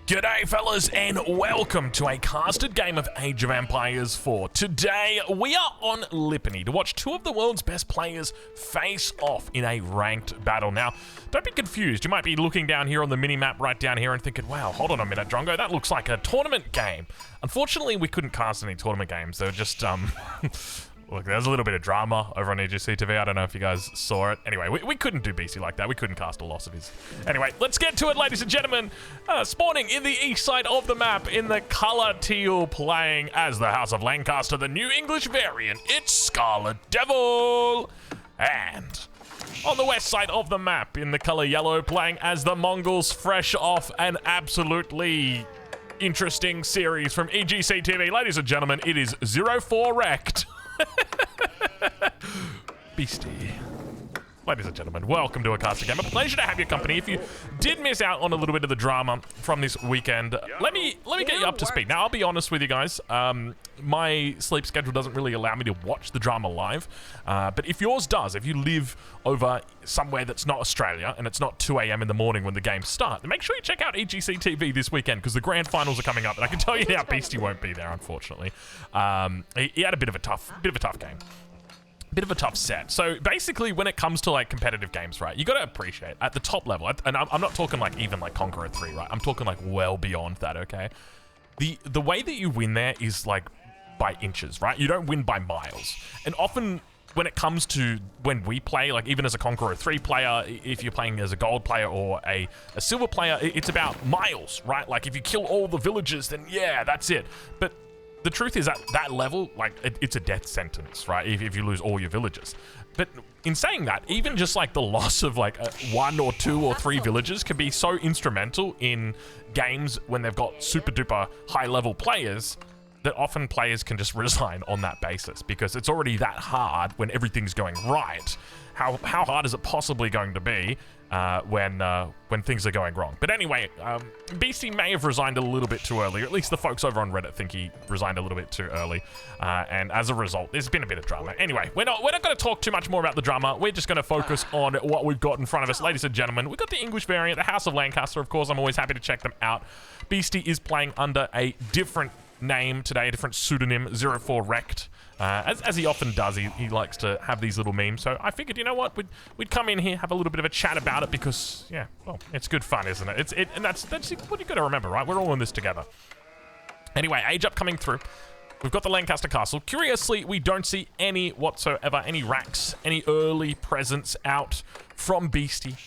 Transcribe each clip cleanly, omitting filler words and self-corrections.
G'day fellas and welcome to a casted game of Age of Empires 4. Today we are on Lipany to watch two of the world's best players face off in a ranked battle. Now, don't be confused, you might be looking down here on the mini-map right down here and thinking, wow, hold on a minute Drongo, that looks like a tournament game. Unfortunately, we couldn't cast any tournament games, they were just, look, there's a little bit of drama over on EGC TV. I don't know if you guys saw it. Anyway, we couldn't do Beasty like that. We couldn't cast a loss of his. Anyway, let's get to it, ladies and gentlemen. Spawning in the east side of the map in the color teal, playing as the House of Lancaster, the new English variant. It's Scarlet Devil. And on the west side of the map in the color yellow, playing as the Mongols, fresh off an absolutely interesting series from EGC TV. Ladies and gentlemen, it is 04 Wrecked. Beasty. Ladies and gentlemen, welcome to a casting game. A pleasure to have your company. If you did miss out on a little bit of the drama from this weekend, let me get you up to speed. Now, I'll be honest with you guys. My sleep schedule doesn't really allow me to watch the drama live. But if yours does, if you live over somewhere that's not Australia and it's not 2 a.m. in the morning when the games start, then make sure you check out EGC TV this weekend because the grand finals are coming up. And I can tell you now, Beasty won't be there, unfortunately. He had a bit of a tough game. Bit of a tough set. So basically, when it comes to like competitive games, right, you got to appreciate at the top level, and I'm not talking like even like Conqueror 3, right? I'm talking like well beyond that, okay? The way that you win there is like by inches, right? You don't win by miles. And often when it comes to when we play, like even as a Conqueror 3 player, if you're playing as a gold player or a silver player, it's about miles, right? Like if you kill all the villagers, then yeah, that's it. But the truth is, at that level, like, it's a death sentence, right, if you lose all your villagers. But in saying that, even just, like, the loss of, like, 1 or 2 or 3 villagers can be so instrumental in games when they've got super-duper high-level players that often players can just resign on that basis because it's already that hard when everything's going right. How hard is it possibly going to be when things are going wrong? But anyway, Beasty may have resigned a little bit too early, or at least the folks over on Reddit think he resigned a little bit too early, and as a result, there's been a bit of drama. Anyway, we're not going to talk too much more about the drama. We're just going to focus on what we've got in front of us. Ladies and gentlemen, we've got the English variant, the House of Lancaster, of course. I'm always happy to check them out. Beasty is playing under a different name today, a different pseudonym, 04 Wrecked. As he often does, he likes to have these little memes. So I figured, you know what, we'd come in here, have a little bit of a chat about it because, yeah, well, it's good fun, isn't it? And that's what you got to remember, right? We're all in this together. Anyway, age up coming through. We've got the Lancaster Castle. Curiously, we don't see any whatsoever, any racks, any early presence out from Beasty.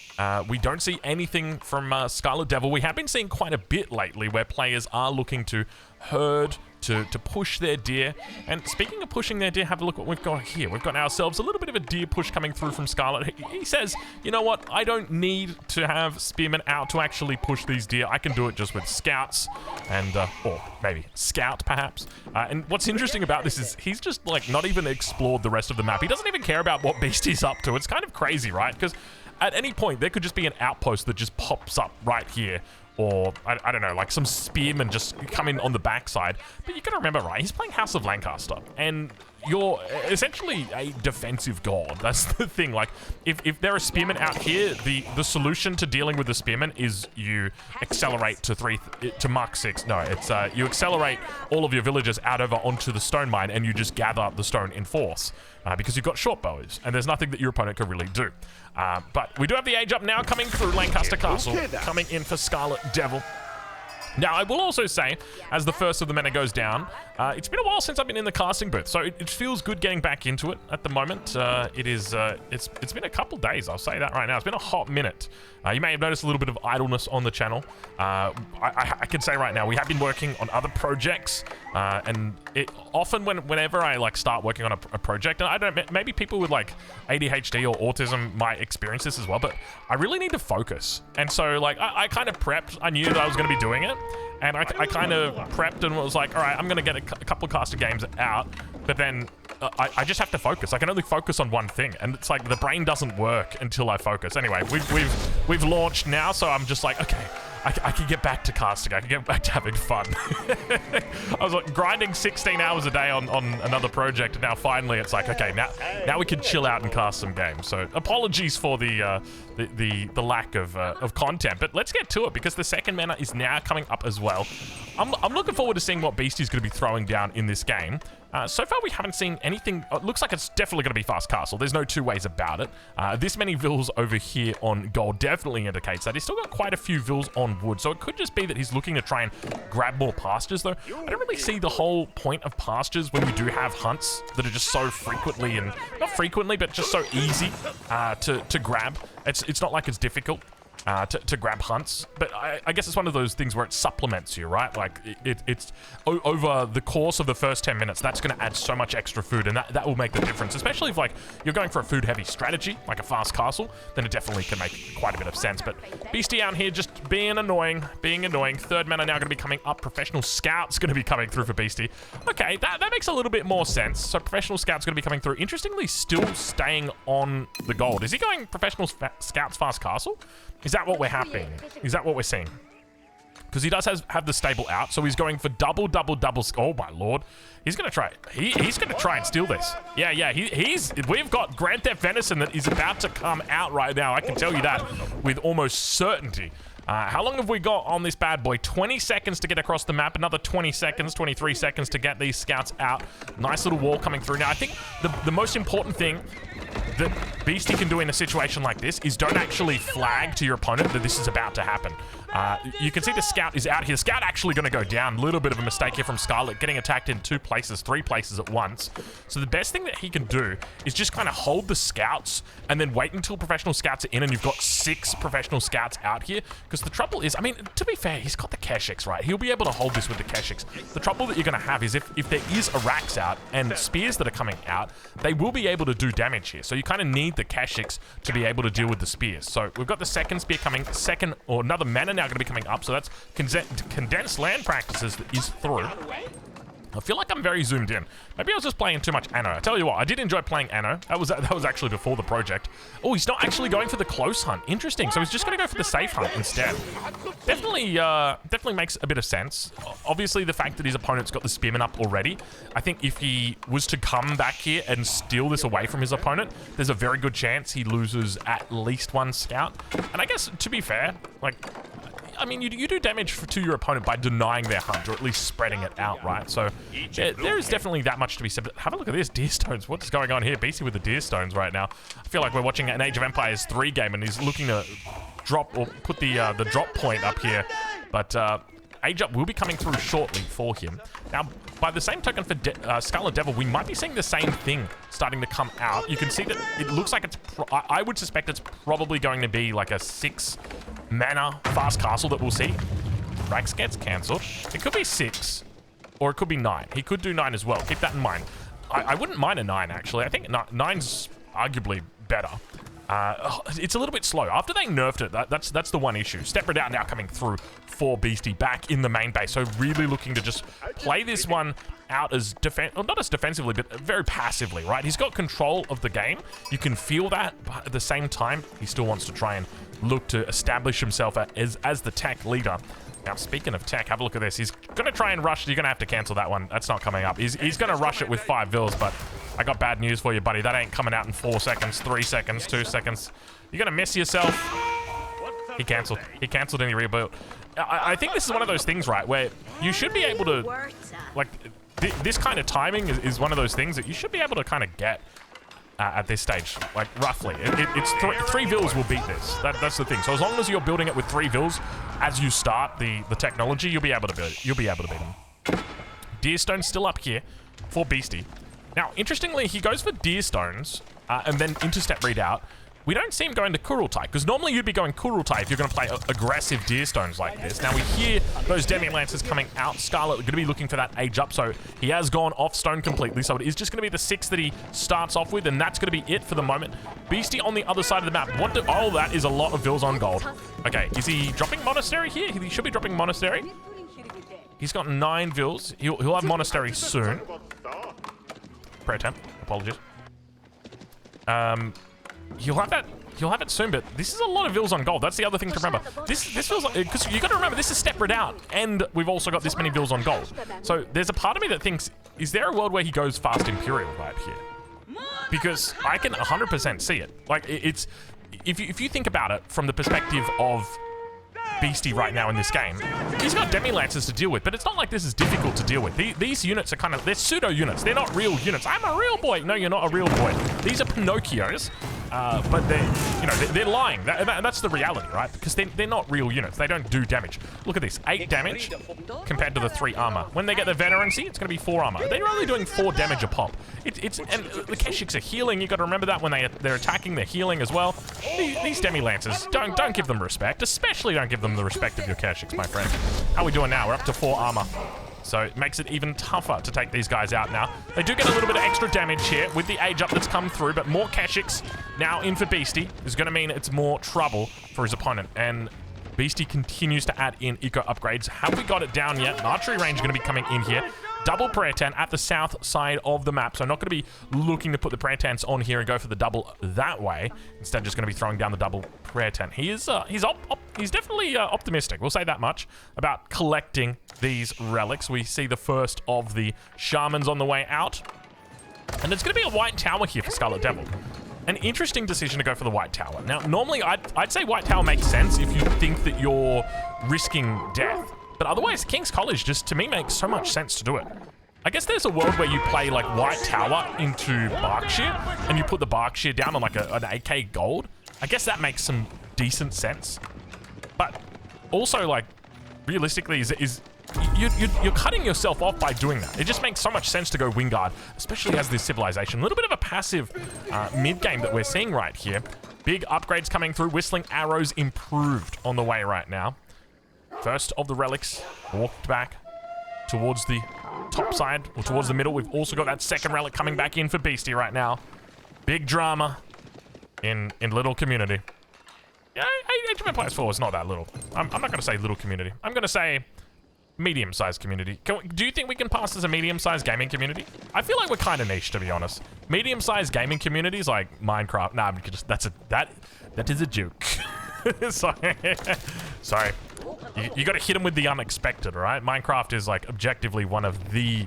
We don't see anything from Scarlet Devil. We have been seeing quite a bit lately where players are looking to herd, to push their deer. And speaking of pushing their deer, have a look what we've got here. We've got ourselves a little bit of a deer push coming through from Scarlet. He says, you know what, I don't need to have spearmen out to actually push these deer. I can do it just with scouts and, or maybe scout perhaps. And what's interesting about this is he's just like not even explored the rest of the map. He doesn't even care about what Beasty's up to. It's kind of crazy, right? Because at any point, there could just be an outpost that just pops up right here. Or, I don't know, like some spearmen just come in on the backside. But you gotta remember, right, he's playing House of Lancaster. And you're essentially a defensive god. That's the thing. Like, if there are spearmen out here, the solution to dealing with the spearmen is you accelerate to Mark 6. No, it's you accelerate all of your villagers out over onto the stone mine and you just gather up the stone in force. Because you've got short bows, and there's nothing that your opponent can really do. But we do have the age up now coming through Lancaster Castle, coming in for Scarlet Devil. Now, I will also say, as the first of the meta goes down, it's been a while since I've been in the casting booth, so it feels good getting back into it at the moment. It's been a couple days, I'll say that right now. It's been a hot minute. You may have noticed a little bit of idleness on the channel. I can say right now, we have been working on other projects, and often whenever I like start working on a project, and I don't know, maybe people with like ADHD or autism might experience this as well, but I really need to focus. And so like I kind of prepped, I knew that I was going to be doing it. And I kind of prepped and was like, all right, I'm going to get a couple of caster games out, but then I just have to focus. I can only focus on one thing, and it's like the brain doesn't work until I focus. Anyway, we've launched now, so I'm just like, okay, I can get back to casting. I can get back to having fun. I was like grinding 16 hours a day on another project, and now finally it's like, okay, now we can chill out and cast some games. So apologies for the lack of content, but let's get to it because the second mana is now coming up as well. I'm looking forward to seeing what Beasty's going to be throwing down in this game. So far, we haven't seen anything. It looks like it's definitely going to be fast castle. There's no two ways about it. This many vills over here on gold definitely indicates that. He's still got quite a few vills on wood, so it could just be that he's looking to try and grab more pastures, though. I don't really see the whole point of pastures when you do have hunts that are just so frequently, and not frequently, but just so easy to grab. It's not like it's difficult. To grab hunts, but I guess it's one of those things where it supplements you, right? Like it's over the course of the first 10 minutes, that's going to add so much extra food, and that will make the difference, especially if like you're going for a food heavy strategy like a fast castle, then it definitely can make quite a bit of sense. But Beasty out here just being annoying. Third mana now going to be coming up. Professional Scout's going to be coming through for Beasty. Okay, that makes a little bit more sense. So Professional Scout's going to be coming through. Interestingly, still staying on the gold. Is he going Professional Scouts fast castle? Is that what we're happening? Is that what we're seeing? Because he does have the stable out, so he's going for double. Oh my lord, he's gonna try. He's gonna try and steal this. Yeah. We've got Grand Theft Venison that is about to come out right now. I can tell you that with almost certainty. How long have we got on this bad boy? 20 seconds to get across the map. Another 20 seconds, 23 seconds to get these scouts out. Nice little wall coming through. Now, I think the most important thing that Beasty can do in a situation like this is don't actually flag to your opponent that this is about to happen. You can see the scout is out here. The scout actually going to go down. A little bit of a mistake here from Scarlet, getting attacked in 2 places, 3 places at once. So the best thing that he can do is just kind of hold the scouts and then wait until professional scouts are in and you've got 6 professional scouts out here. Because the trouble is, I mean, to be fair, he's got the Keshiks, right? He'll be able to hold this with the Keshiks. The trouble that you're going to have is if there is Iraqs out and spears that are coming out, they will be able to do damage here. So you kind of need the Keshiks to be able to deal with the spears. So we've got the second spear coming, another mana now going to be coming up. So that's condensed land practices that is through. I feel like I'm very zoomed in. Maybe I was just playing too much Anno. I tell you what, I did enjoy playing Anno. That was actually before the project. Oh, he's not actually going for the close hunt. Interesting. So he's just going to go for the safe hunt instead. Definitely makes a bit of sense. Obviously, the fact that his opponent's got the spearman up already, I think if he was to come back here and steal this away from his opponent, there's a very good chance he loses at least 1 scout. And I guess, to be fair, like, I mean, you do damage to your opponent by denying their hunt, or at least spreading it out, right? So there is definitely that much to be said. But have a look at this, deer stones. What's going on here? Beasty with the deer stones right now. I feel like we're watching an Age of Empires 3 game, and he's looking to drop or put the drop point up here. But Age Up will be coming through shortly for him. Now, by the same token for Scarlet Devil, we might be seeing the same thing starting to come out. You can see that it looks like it's... I would suspect it's probably going to be like a 6 mana fast castle that we'll see. Rax gets cancelled. It could be 6, or it could be 9. He could do 9 as well. Keep that in mind. I wouldn't mind a 9, actually. I think 9's arguably better. It's a little bit slow. After they nerfed it, that's the one issue. Step Redoubt now coming through for Beasty back in the main base. So really looking to just play this one out as not as defensively, but very passively, right? He's got control of the game. You can feel that, but at the same time, he still wants to try and look to establish himself as the tech leader. Now, speaking of tech, have a look at this. He's going to try and rush. You're going to have to cancel that one. That's not coming up. He's going to rush it with 5 vills, but I got bad news for you, buddy. That ain't coming out in 4 seconds, 3 seconds, 2 seconds. You're going to miss yourself. He cancelled. He cancelled and he rebuilt. I think this is one of those things, right, where you should be able to, like, this kind of timing is one of those things that you should be able to kind of get at this stage, like, roughly. It's 3 vills will beat this. That's the thing. So as long as you're building it with 3 vills as you start the technology, you'll be able to build it. You'll be able to beat them. Deerstone's still up here for Beasty. Now, interestingly, he goes for Deerstones and then interstep readout. We don't see him going to Kurultai, because normally you'd be going Kurultai if you're going to play aggressive Deerstones like this. Now we hear those Demi Lancers coming out. Scarlet going to be looking for that age up, so he has gone off stone completely. So it is just going to be the 6 that he starts off with, and that's going to be it for the moment. Beasty on the other side of the map. Oh, that is a lot of vills on gold. Okay, is he dropping Monastery here? He should be dropping Monastery. He's got 9 vills. He'll have Monastery soon. Prayer attempt. Apologies. He'll have that You'll have it soon, but this is a lot of vills on gold. That's the other thing to remember. This feels like, because you got to remember, this is separate out, and we've also got this many vills on gold. So there's a part of me that thinks, is there a world where he goes fast Imperial right here? Because I can 100% see it. Like, it's, if you think about it from the perspective of Beasty right now in this game, he's got demi-lancers to deal with, but it's not like this is difficult to deal with. These units are kind of, they're pseudo units. They're not real units. I'm a real boy. No, you're not a real boy. These are Pinocchios, but they're lying. That's the reality, right? Because they're not real units. They don't do damage. Look at this, 8 damage compared to the 3 armor. When they get the veterancy, it's going to be 4 armor. They're only doing 4 damage a pop. And the Keshiks are healing. You got to remember that when they're attacking, they're healing as well. These demi-lancers, don't give them respect. Especially don't give them the respect of your Keshiks, my friend. How are we doing now? We're up to 4 armor. So it makes it even tougher to take these guys out now. They do get a little bit of extra damage here with the age up that's come through, but more Keshiks now in for Beasty is going to mean it's more trouble for his opponent. And Beasty continues to add in eco upgrades. Have we got it down yet? Archery range is going to be coming in here. Double prayer tent at the south side of the map. So I'm not going to be looking to put the prayer tents on here and go for the double that way. Instead, just going to be throwing down the double prayer tent. He's definitely optimistic. We'll say that much about collecting these relics. We see the first of the shamans on the way out. And it's going to be a white tower here for Scarlet Devil. An interesting decision to go for the white tower. Now, normally I'd say white tower makes sense if you think that you're risking death. But otherwise, King's College just, to me, makes so much sense to do it. I guess there's a world where you play, like, White Tower into Berkshire, and you put the Berkshire down on, like, an AK gold. I guess that makes some decent sense. But also, like, realistically, you're cutting yourself off by doing that. It just makes so much sense to go Wingard, especially as this civilization. A little bit of a passive mid-game that we're seeing right here. Big upgrades coming through. Whistling Arrows improved on the way right now. First of the relics walked back towards the top side, or towards the middle. We've also got that second relic coming back in for Beasty right now. Big drama in little community. Yeah, Age of Empires 4 is not that little. I'm not going to say little community. I'm going to say medium-sized community. Do you think we can pass as a medium-sized gaming community? I feel like we're kind of niche, to be honest. Medium-sized gaming communities like Minecraft. Nah, that is a joke. Sorry. You got to hit them with the unexpected, right? Minecraft is like objectively one of the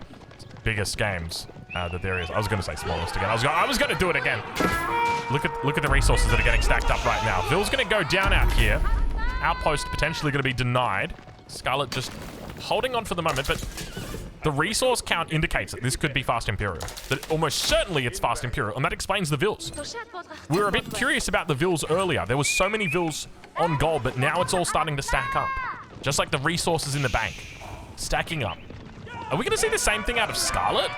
biggest games that there is. I was going to say smallest again. I was going to do it again. Look at the resources that are getting stacked up right now. Vill's going to go down out here. Outpost potentially going to be denied. Scarlet just holding on for the moment, but the resource count indicates that this could be Fast Imperial. That almost certainly it's Fast Imperial, and that explains the vills. We were a bit curious about the vills earlier. There was so many vills on gold, but now it's all starting to stack up. Just like the resources in the bank. Stacking up. Are we going to see the same thing out of Scarlet?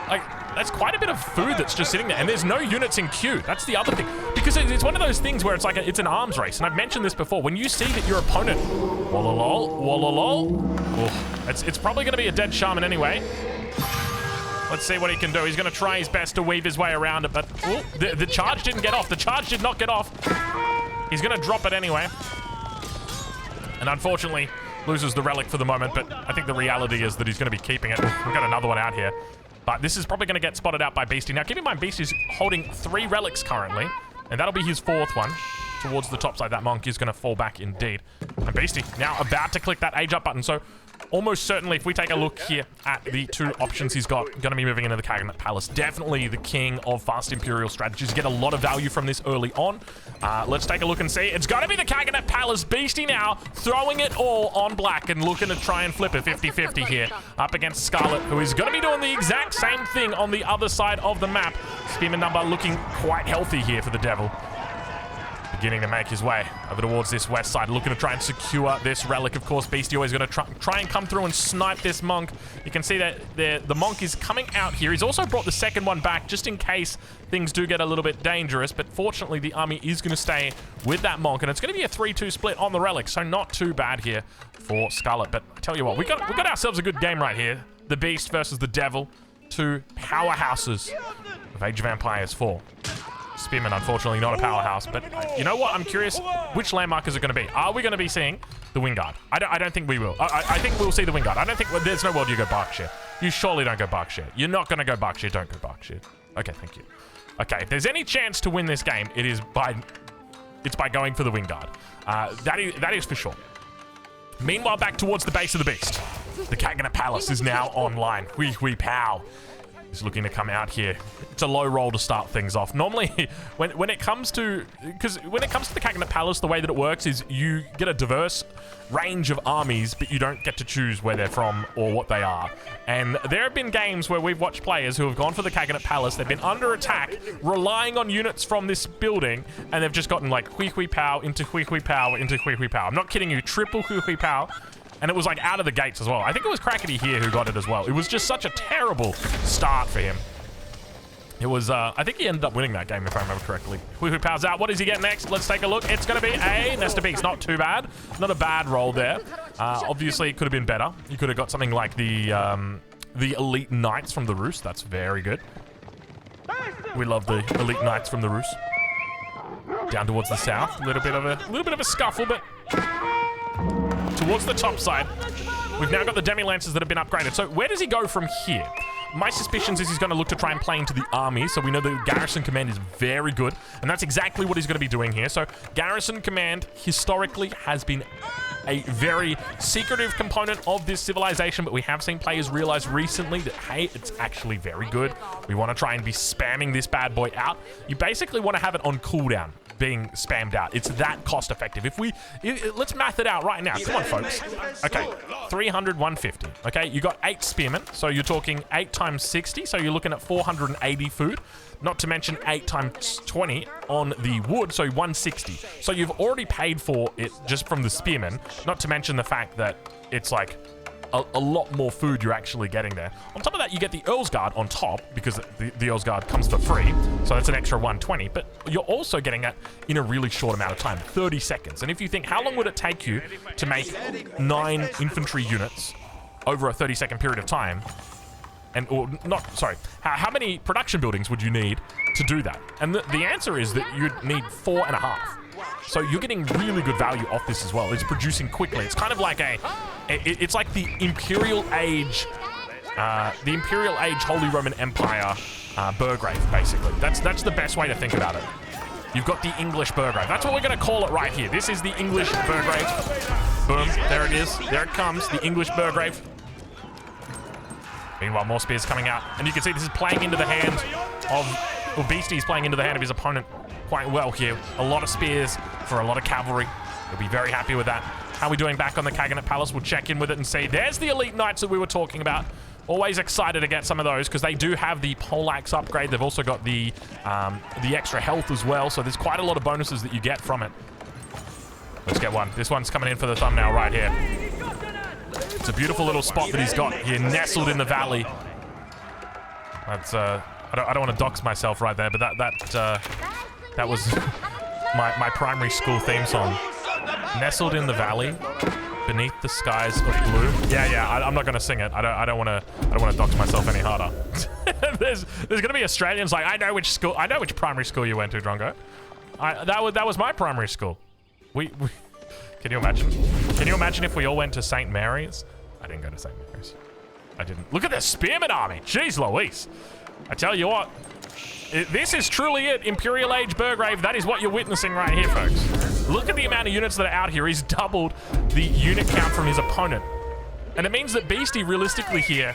Like, that's quite a bit of food that's just sitting there, and there's no units in queue. That's the other thing. Because it's one of those things where it's like, it's an arms race, and I've mentioned this before. When you see that your opponent, it's probably going to be a dead shaman anyway. Let's see what he can do. He's going to try his best to weave his way around it, but the charge didn't get off. The charge did not get off. He's going to drop it anyway. And unfortunately, loses the relic for the moment, but I think the reality is that he's going to be keeping it. We've got another one out here. But this is probably going to get spotted out by Beasty. Now, keep in mind, Beasty's holding 3 relics currently, and that'll be his 4th one. Towards the top side, that monk is going to fall back indeed. And Beasty now about to click that age up button, so almost certainly, if we take a look here at the 2 options he's got, going to be moving into the Cabinet Palace. Definitely the king of Fast Imperial strategies. You get a lot of value from this early on. Let's take a look and see. It's got to be the Cabinet Palace. Beasty now throwing it all on black and looking to try and flip it 50-50 here up against Scarlet, who is going to be doing the exact same thing on the other side of the map. Spearman number looking quite healthy here for the Devil. Beginning to make his way over towards this west side, looking to try and secure this relic. Of course, Beasty always going to try and come through and snipe this monk. You can see that the monk is coming out here. He's also brought the second one back just in case things do get a little bit dangerous, but fortunately the army is going to stay with that monk, and it's going to be a 3-2 split on the relic, so not too bad here for Scarlet. But I tell you what, we got ourselves a good game right here. The Beast versus the Devil, 2 powerhouses of Age of Empires 4. Spearman, unfortunately, not a powerhouse, but you know what? I'm curious which landmark is it going to be. Are we going to be seeing the Wingard? I don't think we will. I think we'll see the Wingard. I don't think there's no world you go Berkshire. You surely don't go Berkshire. You're not going to go Berkshire. Don't go Berkshire. Okay, thank you. Okay, if there's any chance to win this game, it is by it's by going for the Wingguard. That is for sure. Meanwhile, back towards the base of the beast. The Khaganate Palace is now online. Hui Pow is looking to come out here. It's a low roll to start things off. Normally, when it comes to the Khaganate Palace, the way that it works is you get a diverse range of armies, but you don't get to choose where they're from or what they are. And there have been games where we've watched players who have gone for the Khaganate Palace, they've been under attack, relying on units from this building, and they've just gotten like Hui Pow into Hui Pow into Hui Pow. I'm not kidding you, triple Hui Pow. And it was like out of the gates as well. I think it was Crackety here who got it as well. It was just such a terrible start for him. It was, I think he ended up winning that game if I remember correctly. Hui Pow's out. What does he get next? Let's take a look. It's going to be a Nest of Beasts. Not too bad. Not a bad roll there. Obviously, it could have been better. You could have got something like the Elite Knights from the Roost. That's very good. We love the Elite Knights from the Roost. Down towards the south. A little bit of a scuffle, but towards the top side, we've now got the Demi-Lancers that have been upgraded. So where does he go from here? My suspicions is he's going to look to try and play into the army, so we know the Garrison Command is very good, and that's exactly what he's going to be doing here. So Garrison Command historically has been a very secretive component of this civilization, but we have seen players realize recently that, hey, it's actually very good. We want to try and be spamming this bad boy out. You basically want to have it on cooldown, being spammed out. It's that cost effective. Let's math it out right now. Come on, folks. Okay, 300, 150. Okay, you got 8 spearmen, so you're talking 8 times 60, so you're looking at 480 food. Not to mention 8 times 20 on the wood, so 160. So you've already paid for it just from the spearmen, not to mention the fact that it's like a lot more food you're actually getting there. On top of that, you get the Earl's Guard on top, because the Earl's Guard comes for free, so that's an extra 120, but you're also getting that in a really short amount of time, 30 seconds. And if you think, how long would it take you to make 9 infantry units over a 30-second period of time? How many production buildings would you need to do that? And the answer is that you'd need 4.5. So you're getting really good value off this as well. It's producing quickly. It's kind of like it's like the Imperial Age Holy Roman Empire Burgrave, basically. That's the best way to think about it. You've got the English Burgrave. That's what we're going to call it right here. This is the English Burgrave. Boom, there it is. There it comes, the English Burgrave. Meanwhile, more spears coming out. And you can see this is playing into the hand of... Well, Beasty is playing into the hand of his opponent quite well here. A lot of spears for a lot of cavalry. He'll be very happy with that. How are we doing back on the Khaganate Palace? We'll check in with it and see. There's the Elite Knights that we were talking about. Always excited to get some of those because they do have the poleaxe upgrade. They've also got the extra health as well. So there's quite a lot of bonuses that you get from it. Let's get one. This one's coming in for the thumbnail right here. It's a beautiful little spot that he's got here, nestled in the valley. That's I don't want to dox myself right there, but that was my primary school theme song. Nestled in the valley, beneath the skies of blue. Yeah. I'm not gonna sing it. I don't want to dox myself any harder. there's gonna be Australians like, I know which primary school you went to, Drongo. That was my primary school. Can you imagine? Can you imagine if we all went to St. Mary's? I didn't go to St. Mary's. I didn't. Look at the Spearman army. Jeez Louise. I tell you what, this is truly it. Imperial Age Burgrave. That is what you're witnessing right here, folks. Look at the amount of units that are out here. He's doubled the unit count from his opponent. And it means that Beasty, realistically here,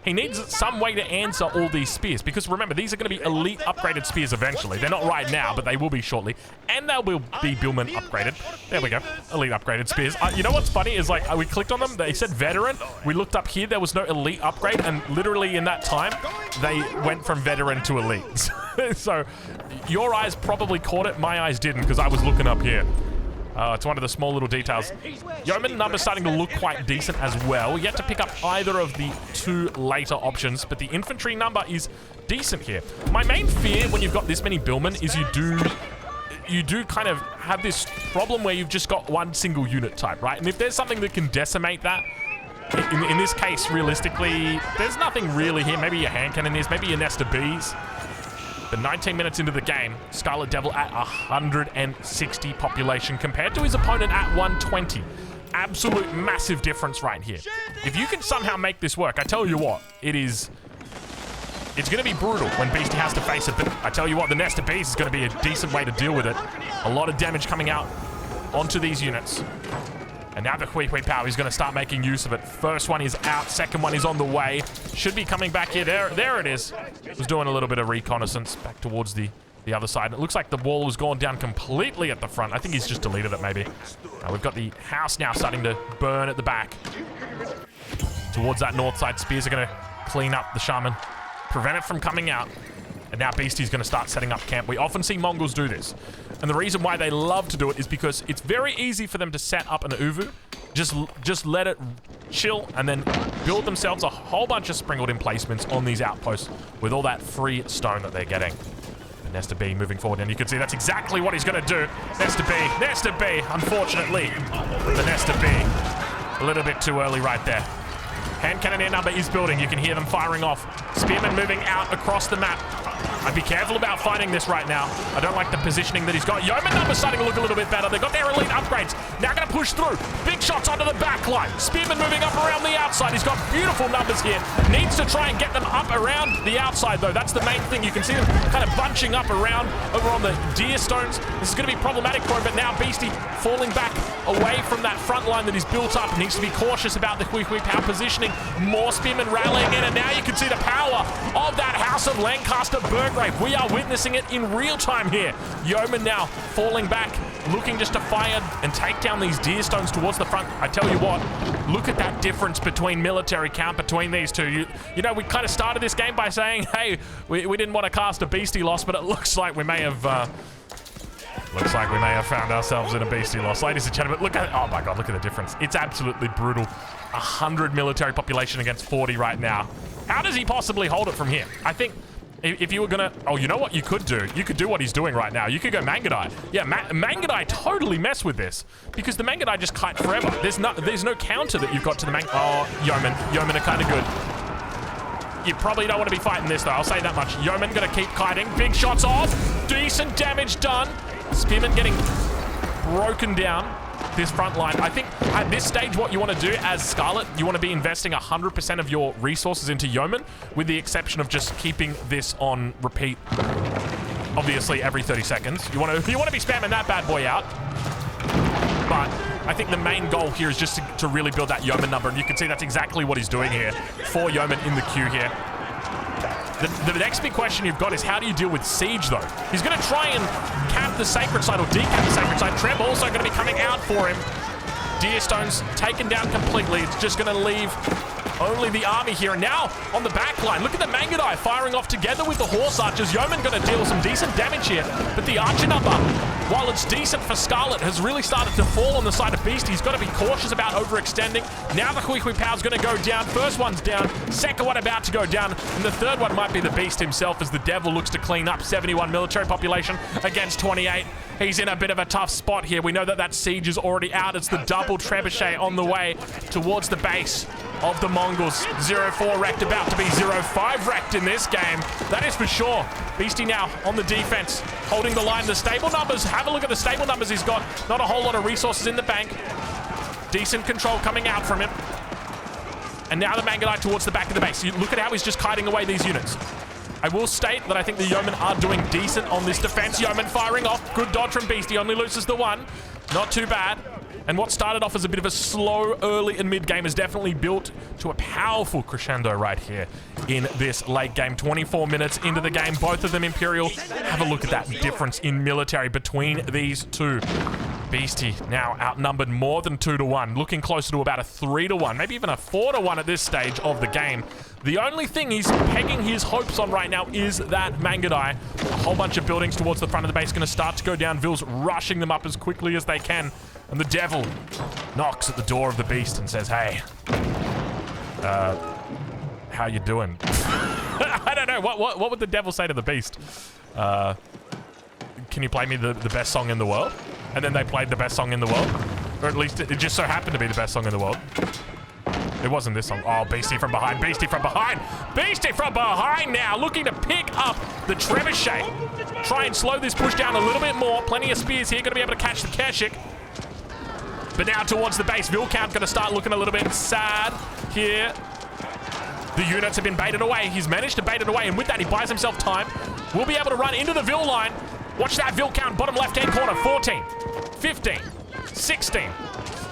he needs some way to answer all these spears. Because remember, these are going to be elite upgraded spears eventually. They're not right now, but they will be shortly. And they will be Billman upgraded. There we go. Elite upgraded spears. You know what's funny is, like, we clicked on them. They said veteran. We looked up here. There was no elite upgrade. And literally in that time, they went from veteran to elite. So your eyes probably caught it. My eyes didn't because I was looking up here. It's one of the small little details. Yeoman number's starting to look quite decent as well. Yet to pick up either of the 2 later options, but the infantry number is decent here. My main fear when you've got this many billmen is you do kind of have this problem where you've just got one single unit type, right? And if there's something that can decimate that, in this case, realistically, there's nothing really here. Maybe your hand cannon is, maybe your nest of bees. But 19 minutes into the game, Scarlet Devil at 160 population compared to his opponent at 120. Absolute massive difference right here. If you can somehow make this work, I tell you what, it's It's going to be brutal when Beasty has to face it, but I tell you what, the Nest of Bees is going to be a decent way to deal with it. A lot of damage coming out onto these units. And now the Hui Pow is going to start making use of it. First one is out, second one is on the way. Should be coming back here. There it is. Was doing a little bit of reconnaissance back towards the other side. It looks like the wall has gone down completely at the front. I think he's just deleted it, maybe. We've got the house now starting to burn at the back. Towards that north side, spears are going to clean up the shaman, prevent it from coming out. And now Beasty's going to start setting up camp. We often see Mongols do this. And the reason why they love to do it is because it's very easy for them to set up an Uvu, just let it chill, and then build themselves a whole bunch of sprinkled emplacements on these outposts with all that free stone that they're getting. The Nest of B moving forward, and you can see that's exactly what he's going to do. Nest of B, unfortunately. The Nest of B, a little bit too early right there. Hand cannoneer number is building. You can hear them firing off. Spearmen moving out across the map. I'd be careful about fighting this right now. I don't like the positioning that he's got. Yeoman numbers starting to look a little bit better. They've got their elite upgrades. Now going to push through. Big shots onto the back line. Spearman moving up around the outside. He's got beautiful numbers here. Needs to try and get them up around the outside, though. That's the main thing. You can see them kind of bunching up around over on the deer stones. This is going to be problematic for him, but now Beasty falling back away from that front line that he's built up. Needs to be cautious about the Hui Pow positioning. More spearmen rallying in, and now you can see the power of that House of Lancaster Burgrave. We are witnessing it in real time here. Yeoman now falling back, looking just to fire and take down these deer stones towards the front. I tell you what, look at that difference between military count between these two. You know, we kind of started this game by saying, hey, we didn't want to cast a Beasty loss, but it looks like we may have found ourselves in a Beasty loss. Ladies and gentlemen, look at, oh my God, look at the difference. It's absolutely brutal. 100 military population against 40 right now. How does he possibly hold it from here? I think if you were gonna, oh, you know what you could do? You could do what he's doing right now. You could go Mangudai. Yeah, Mangudai totally mess with this because the Mangudai just kite forever. There's no counter that you've got to the Oh, Yeoman are kind of good. You probably don't want to be fighting this though, I'll say that much. Yeoman gonna keep kiting. Big shots off. Decent damage done. Spearman getting broken down. This front line. I think at this stage what you want to do as Scarlet, you want to be investing 100% of your resources into Yeoman, with the exception of just keeping this on repeat, obviously every 30 seconds. You want to be spamming that bad boy out. But I think the main goal here is just to really build that Yeoman number, and you can see that's exactly what he's doing here. 4 Yeoman in the queue here. The next big question you've got is how do you deal with siege, though? He's going to try and cap the sacred side or decap the sacred side. Treb also going to be coming out for him. Deer stones taken down completely. It's just going to leave only the army here. And now on the back line, look at the Mangudai firing off together with the horse archers. Yeoman going to deal some decent damage here, but the archer number, while it's decent for Scarlet, has really started to fall on the side of Beasty. He's got to be cautious about overextending. Now the Hui Pow's going to go down. First one's down, second one about to go down, and the third one might be the Beast himself as the Devil looks to clean up. 71 military population against 28. He's in a bit of a tough spot here. We know that siege is already out. It's the double trebuchet on the way towards the base of the Mongols. 0-4 wrecked, about to be 0-5 wrecked in this game. That is for sure. Beasty now on the defense, holding the line. The stable numbers, have a look at the stable numbers he's got. Not a whole lot of resources in the bank. Decent control coming out from him. And now the Mangudai towards the back of the base. You look at how he's just kiting away these units. I will state that I think the Yeomen are doing decent on this defense. Yeomen firing off. Good dodge from Beasty. Only loses the one. Not too bad. And what started off as a bit of a slow early and mid game is definitely built to a powerful crescendo right here in this late game. 24 minutes into the game, both of them Imperial. Have a look at that difference in military between these two. Beasty now outnumbered more than 2-1, looking closer to about a 3-1, maybe even a 4-1 at this stage of the game. The only thing he's pegging his hopes on right now is that Mangudai. A whole bunch of buildings towards the front of the base going to start to go down. Vils rushing them up as quickly as they can. And the Devil knocks at the door of the Beast and says, hey, how you doing? I don't know, what would the Devil say to the Beast? Can you play me the best song in the world? And then they played the best song in the world. Or at least it just so happened to be the best song in the world. It wasn't this song. Oh, Beasty from behind, Beasty from behind. Beasty from behind now, looking to pick up the trebuchet. Try and slow this push down a little bit more. Plenty of spears here, going to be able to catch the Keshik. But now towards the base, Vilcount going to start looking a little bit sad here. The units have been baited away. He's managed to bait it away, and with that, he buys himself time. We'll be able to run into the Vil line. Watch that Vil count, bottom left-hand corner. 14, 15, 16.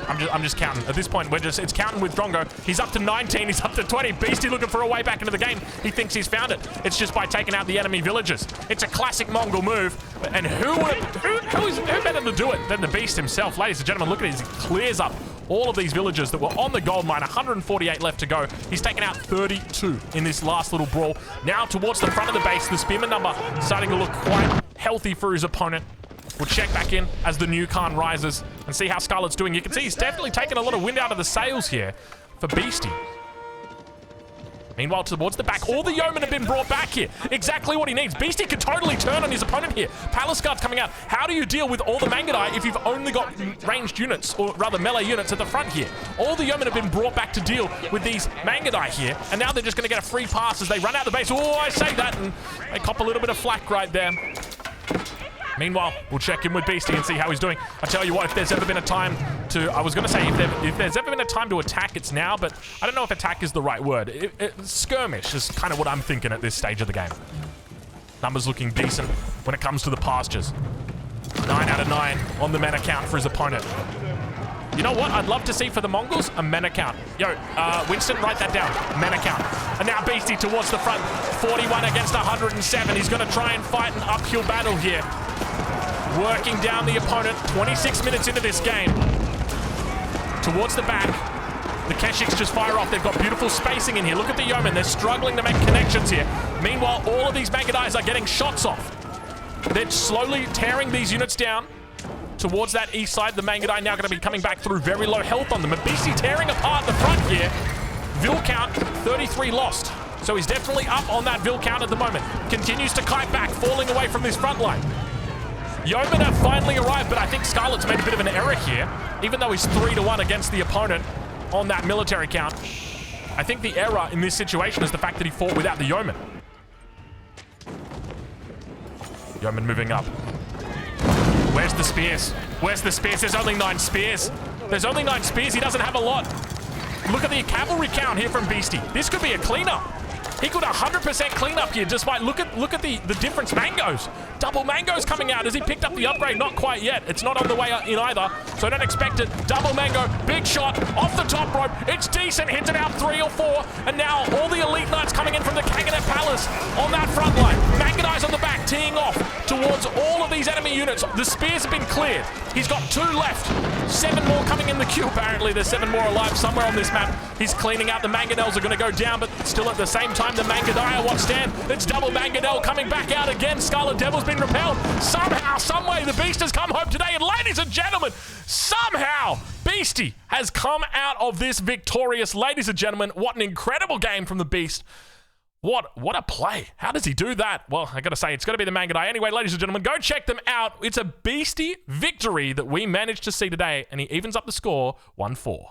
I'm just counting. At this point, it's counting with Drongo. He's up to 19. He's up to 20. Beasty looking for a way back into the game. He thinks he's found it. It's just by taking out the enemy villagers. It's a classic Mongol move. And who better to do it than the Beast himself? Ladies and gentlemen, look at this. He clears up all of these villagers that were on the gold mine. 148 left to go. He's taken out 32 in this last little brawl. Now towards the front of the base, the spearman number starting to look quite healthy for his opponent. We'll check back in as the new Khan rises and see how Scarlet's doing. You can see he's definitely taken a lot of wind out of the sails here for Beasty. Meanwhile, towards the back, all the yeomen have been brought back here. Exactly what he needs. Beasty can totally turn on his opponent here. Palace Guard's coming out. How do you deal with all the Mangudai if you've only got ranged units, or rather melee units at the front here? All the yeomen have been brought back to deal with these Mangudai here, and now they're just going to get a free pass as they run out the base. Oh, I say that, and they cop a little bit of flack right there. Meanwhile, we'll check in with Beasty and see how he's doing. I tell you what, if there's ever been a time to... I was going to say, if there's ever been a time to attack, it's now, but I don't know if attack is the right word. Skirmish is kind of what I'm thinking at this stage of the game. Numbers looking decent when it comes to the pastures. 9 out of 9 on the mana count for his opponent. You know what? I'd love to see for the Mongols a mana count. Yo, Winston, write that down. Mana count. And now Beasty towards the front. 41 against 107. He's going to try and fight an uphill battle here. Working down the opponent. 26 minutes into this game. Towards the back. The Keshiks just fire off. They've got beautiful spacing in here. Look at the yeomen. They're struggling to make connections here. Meanwhile, all of these Mangudais are getting shots off. They're slowly tearing these units down. Towards that east side, the Mangudai now going to be coming back through very low health on them. And Beasty tearing apart the front here. Vil count, 33 lost. So he's definitely up on that Vil count at the moment. Continues to kite back, falling away from this front line. Yeomen have finally arrived, but I think Scarlet's made a bit of an error here. Even though he's 3-1 against the opponent on that military count. I think the error in this situation is the fact that he fought without the Yeomen. Yeomen moving up. Where's the spears? Where's the spears? There's only 9 spears. There's only 9 spears. He doesn't have a lot. Look at the cavalry count here from Beasty. This could be a cleanup. He could 100% clean up here, despite look at the difference. Mangoes. Double mangoes coming out. Has he picked up the upgrade? Not quite yet. It's not on the way in either, so don't expect it. Double mango, big shot, off the top rope. It's decent, hits it out 3 or 4, and now all the elite knights coming in from the Kaganet Palace on that front line. Mangudai's on the back, teeing off towards all of these enemy units. The spears have been cleared. He's got 2 left. 7 more coming in the queue, apparently. There's 7 more alive somewhere on this map. He's cleaning out. The Mangonels are going to go down, but still at the same time, the Mangudai are what stand. It's double Mangonel coming back out again. Scarlet Devil's been repelled. Somehow, someway, the Beast has come home today. And ladies and gentlemen, somehow, Beasty has come out of this victorious. Ladies and gentlemen, what an incredible game from the Beast. What a play. How does he do that? Well, I gotta say, it's gotta be the Mangudai. Anyway, ladies and gentlemen, go check them out. It's a Beasty victory that we managed to see today, and he evens up the score 1-4.